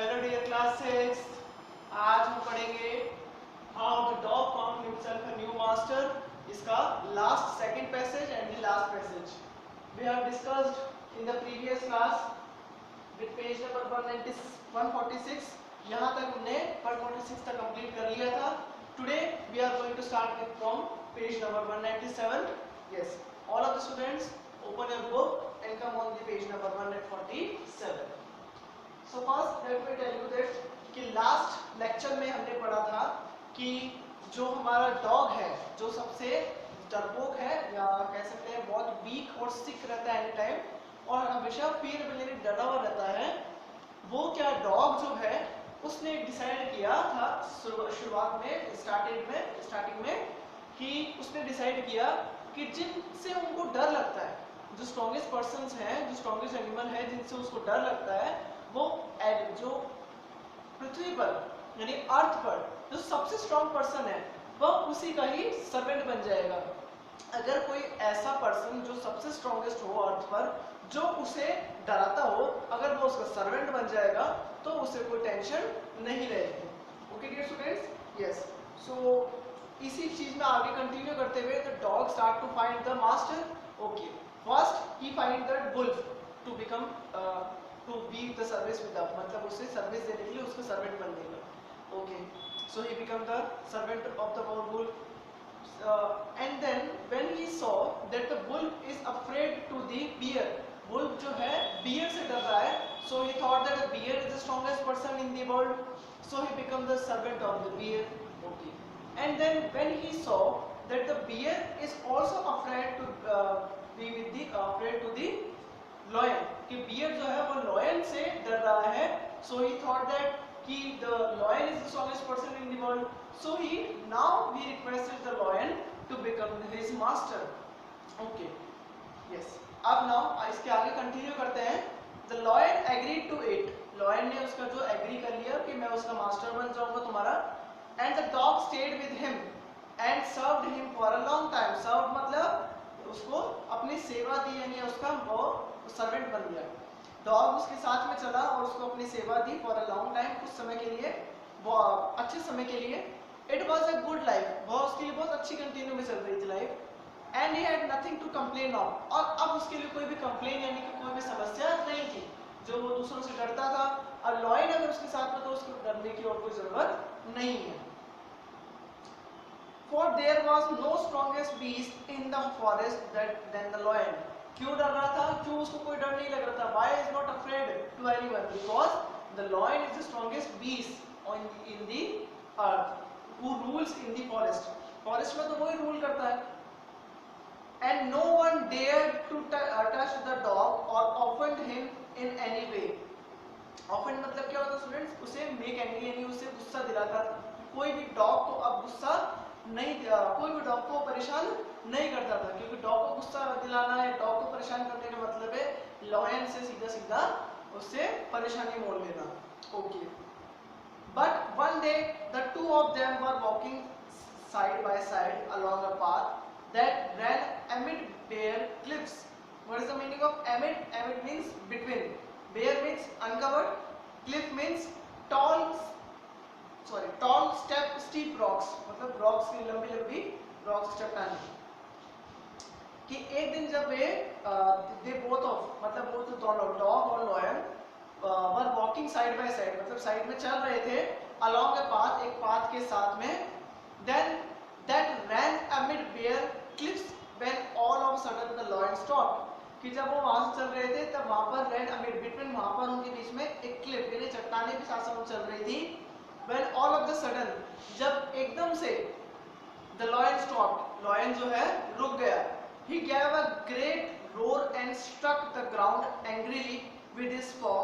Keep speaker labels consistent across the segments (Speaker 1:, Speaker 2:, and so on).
Speaker 1: Hello dear class 6। आज हम पढ़ेंगे how the dog found himself a new master. इसका last second passage and the last passage we have discussed in the previous class with page number 146। यहाँ तक हमने 146 तक complete कर लिया था। Today we are going to start with from page number 197। Yes, all of the students open your book and come on the page number 147. So first let me tell you that कि last lecture में हमने पढ़ा था कि जो हमारा dog है, जो सबसे डरपोक है या कह सकते हैं बहुत वीक और सिक रहता है एनी टाइम और हमेशा फिर यानी डरा हुआ रहता है, वो क्या डॉग जो है उसने डिसाइड किया था शुरुआत में स्टार्टिंग में कि उसने डिसाइड किया कि जिनसे उनको डर लगता है, जो स्ट्रॉन्गेस्ट पर्सन्स हैं, जो स्ट्रॉन्गेस्ट एनिमल है जिनसे उसको डर लगता है, वो जो पृथ्वी पर यानी अर्थ पर जो सबसे स्ट्रॉन्ग पर्सन है वह उसी का ही सर्वेंट बन जाएगा। अगर कोई ऐसा पर्सन जो सबसे स्ट्रॉन्गेस्ट हो अर्थ पर, जो उसे डराता हो, अगर वो उसका सर्वेंट बन जाएगा तो उसे कोई टेंशन नहीं रहेगी। Okay dear students, yes. So इसी चीज में आगे कंटिन्यू करते हुए the dog start to find the master. Okay, first he find the wolf to become to be the service with the, मतलब उसे सर्विस देने के लिए उसका सर्वेंट बन जाएगा। Okay, so he become the servant of the wolf and then when he saw that the wolf is afraid to the bear, wolf जो है बियर से डर रहा है, so he thought that the bear is the strongest person in the world, so he become the servant of the bear. Okay, and then when he saw that the bear is also afraid to be with the afraid to the lion, कि bear जो है वो lion से डर रहा है, so he thought that कि the lion is the strongest person in the world, so he requested the lion to become his master. Okay, yes. अब now इसके आगे कंटिन्यू करते हैं। The lion agreed to it, lion ने उसका जो agree कर लिया कि मैं उसका मास्टर बन जाऊंगा तुम्हारा। And the dog stayed with him and served him for a long time. Served मतलब उसको अपनी सेवा दी, यानी उसका वो सर्वेंट बन गया। डॉग उसके साथ में चला और उसको अपनी सेवा दी फॉर अ लॉन्ग टाइम, कुछ समय के लिए, वो अच्छे समय के लिए। It was a good life, वो उसके लिए बहुत अच्छी कंटिन्यू में चल रही थी life. And he had nothing to complain of, और अब उसके लिए कोई भी कंप्लेन यानी कि कोई भी समस्या नहीं थी। जो वो दूसरों से डरता था, और लॉयन अगर उसके साथ में तो उसको डरने की और कोई जरूरत नहीं है। For there was no strongest beast in the forest than the lion. क्यों डर रहा था? क्यों उसको कोई डर नहीं लग रहा था? Why is not afraid to anyone? Because the lion is the strongest beast in the earth, who rules in the forest. Forest में तो वही रूल करता है। And no one dared to touch the dog or offend him in any way. Offend मतलब क्या होता है students? उसे make angry यानी उसे गुस्सा दिलाता। कोई भी डॉग को अब गुस्सा नहीं, कोई भी डॉग को परेशान नहीं करता था, क्योंकि डॉग को गुस्सा दिलाना है, डॉग को परेशान करने का मतलब है लॉयन से सीधा सीधा उससे परेशानी मोल लेना। Okay, but one day the two of them were walking side by side along a path that ran amid bare cliffs. What is the meaning of amid? Amid means between, bare means uncovered, cliff means tall step steep rocks, मतलब rocks की लंबी लंबी rocks चट्टानें। कि एक दिन जब वे they both of, मतलब वो तो दोनों डॉग और lion were walking side by side, मतलब साइड में चल रहे थे अलोंग अ पाथ, एक पाथ के साथ में। Then that ran amid bare cliffs when all of sudden the lion stop, कि जब वो वहां से चल रहे थे तब वहां पर रैन अमिड बिटवीन, वहां पर उनके बीच में एक क्लिफ यानी चट्टानें भी साथ साथ चल रही थी। When all of the sudden, जब एकदम से the lion stopped, lion जो है रुक गया। He gave a great roar and struck the ground angrily with his paw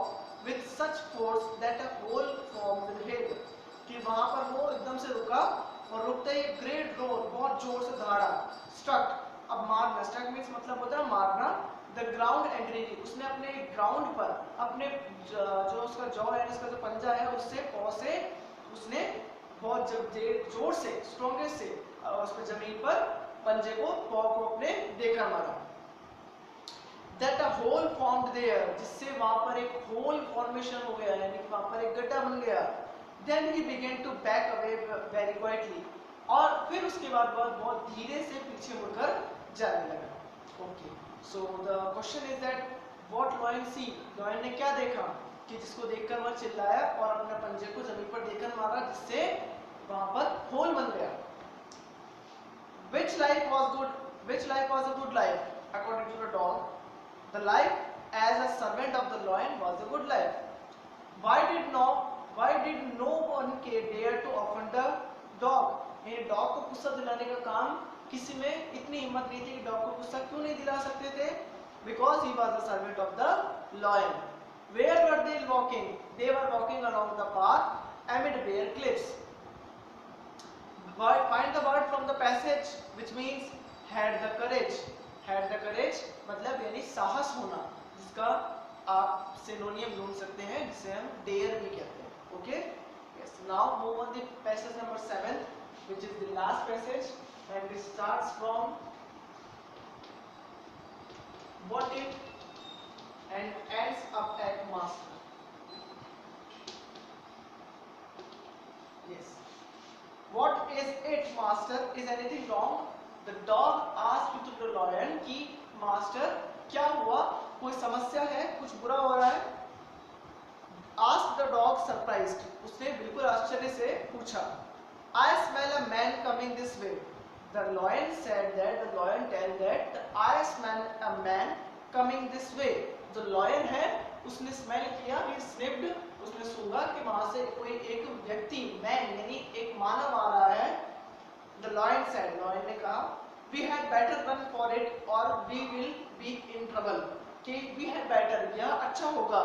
Speaker 1: with such force that a hole formed hid. कि वहां पर वो एकदम से रुका और रुकते ही ग्रेट रोर, बहुत जोर से दहाड़ा। struck, अब मारना, struck means मतलब होता है मारना। the ground angrily, उसने अपने ग्राउंड पर अपने जो उसका जॉ है, उसका जो पंजा है, उससे पॉ से उसने बहुत जोर से, स्ट्रॉन्गेस्ट से उस पर जमीन पर पंजे को, पॉ को अपने देकर मारा। that a hole formed there, जिससे वहां पर एक होल फॉर्मेशन हो गया, यानी वहां पर एक गड्ढा बन गया. Then he began to back away very quietly, और फिर उसके बाद वह बहुत धीरे से पीछे मुड़कर जाने लगा. Okay, so the question is that what lion see? lion ने क्या देखा कि जिसको देखकर वह चिल्लाया और अपने पंजे को जमीन पर देकर मारा, जिससे वहां पर होल बन गया. Which life was good? Which life was a good life according to the dog? The life as a servant of the lion was a good life. Why did no one dare to offend the dog? ये dog को गुस्सा दिलाने का काम किसी में इतनी हिम्मत नहीं थी कि डॉग को गुस्सा क्यों नहीं दिला सकते थे? Because he was a servant of the lion. Where were they walking? They were walking along the path amid bare cliffs. Find the word from the passage which means had the courage. Had the courage मतलब यानी साहस होना, जिसका आप सिनोनियम ढूंढ सकते हैं, जिसे हम डेयर भी कहते हैं. Okay, yes. Now move on the passage number 7 which is the last passage, and it starts from what if and ends up at master. Yes. What is it, master? Is anything wrong? The dog asked to the lion कि master क्या हुआ, कोई समस्या है, कुछ बुरा हो रहा है? Asked the dog surprised. उसने बिल्कुल आश्चर्य से पूछा. I smell a man coming this way. The lion said that. The lion tell that I smell a man coming this way. जो lion है उसने smell किया, he sniffed, उसने सूंघा कि वहां से कोई एक व्यक्ति, man यानी एक मानव आ रहा है. The lion said, lion ने कहा, we had better run for it or we will be in trouble. कि we had better, यह अच्छा होगा,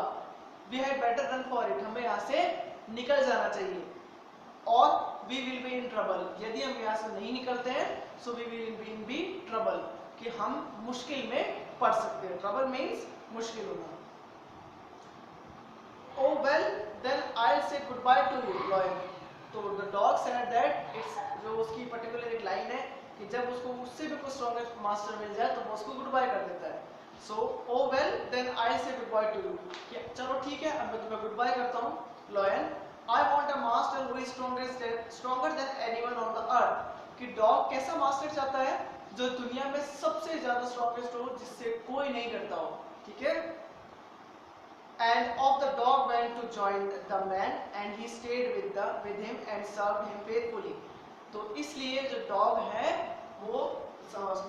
Speaker 1: we had better run for it, हमें यहाँ से निकल जाना चाहिए, और we will be in trouble, यदि हम यहाँ से नहीं निकलते हैं so we will be in trouble, कि हम मुश्किल में पड़ सकते हैं. Trouble means मुश्किल होना. Oh well, then I'll say goodbye to you, lion. तो the dog said that it's, जो उसकी पर्टिकुलर एक लाइन है कि जब उसको उससे भी कुछ स्ट्रॉन्गेस्ट मास्टर मिल जाए तो वो उसको गुड बाय कर देता है. So oh well, then I'll say goodbye to you. कि चलो ठीक है, अब मैं तुम्हें गुड बाय करता हूँ, lion. I want a master who is stronger than anyone on the earth. कि डॉग कैसा मास्टर चाहता है, जो दुनिया में सबसे ज्यादा स्ट्रॉन्गेस्ट हो, जिससे कोई नहीं करता हो. ठीक है. And of the dog went to join the man, and he stayed with him and served him faithfully. तो इसलिए जो डॉग है वो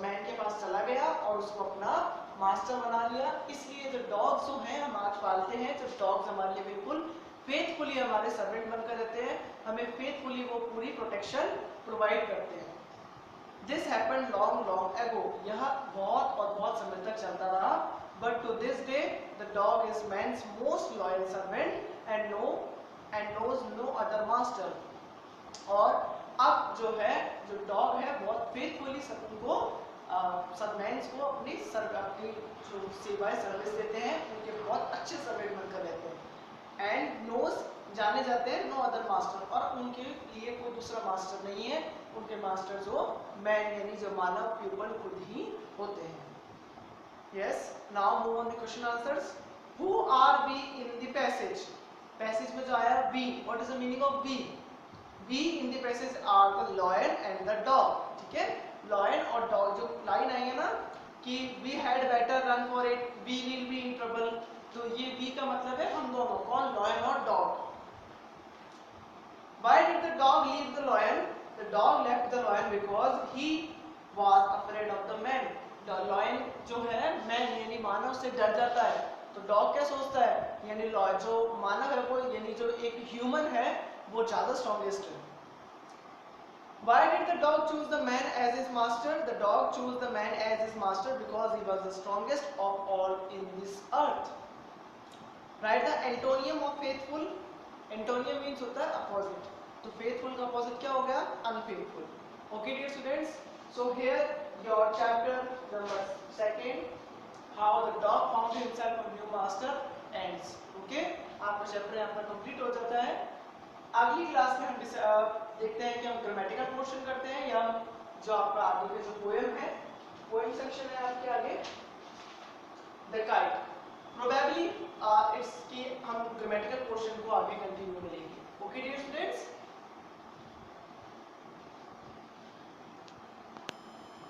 Speaker 1: मैन के पास चला गया और उसको अपना मास्टर बना लिया. इसलिए जो डॉग्स जो हैं हम आज पालते हैं, जो डॉग्स हमारे लिए बिल्कुल फेथफुली हमारे सर्वेंट बनकर रहते हैं, हमें फेथफुली वो पूरी प्रोटेक्शन प्रोवाइड करते हैं. This happened long ago. यह बहुत और बहुत समय तक चलता रहा. But to this day the dog is man's most loyal servant and knows no other master. और अब जो है, जो डॉग है बहुत फेथफुली सबको सर्वेंट्स को अपनी जो सेवाएं सर्विस देते हैं, उनके बहुत अच्छे सर्वेंट बनकर रहते हैं. एंड नोज जाने जाते हैं, नो अदर मास्टर, और उनके लिए कोई दूसरा मास्टर नहीं है. उनके मास्टर जो मैन यानी जो मानव प्यूपल खुद ही होते हैं. Yes. Now move on the question answers. Who are we in the passage? Passage में जो आया we, what is the meaning of we? We in the passage are the lion and the dog. ठीक है, lion और dog. जो line आई है ना कि we had better run for it, we will be in trouble, तो ये we का मतलब है हम दोनों, कौन? लॉयन और dog. Why did the dog leave the lion? The dog left the lion because he was afraid of the man. The lion जो है man यानी मानव से डर जाता है. तो डॉग क्या सोचता है, यानी जो मानव है वो, यानी जो एक ह्यूमन है वो ज्यादा स्ट्रॉन्गेस्ट है. Why did the dog choose the man as his master? The dog chose the man as his master because he was the strongest of all in this earth. Write the antonym of faithful. Antonym means होता है opposite. तो faithful का opposite क्या हो गया? Unfaithful. Okay dear students. So here your chapter number 2, how the dog found himself a new master ends. Okay. आपका chapter यहाँ पर कंप्लीट हो जाता है. अगली क्लास में हम देखते हैं कि हम ग्रामेटिकल पोर्शन करते हैं या जो आपका आगे के जो पोएम है, पोएम सेक्शन है आपके आगे, द काइट। प्रोबेबली इसकी हम ग्रामेटिकल पोर्शन को आगे कंटिन्यू करेंगे। ओके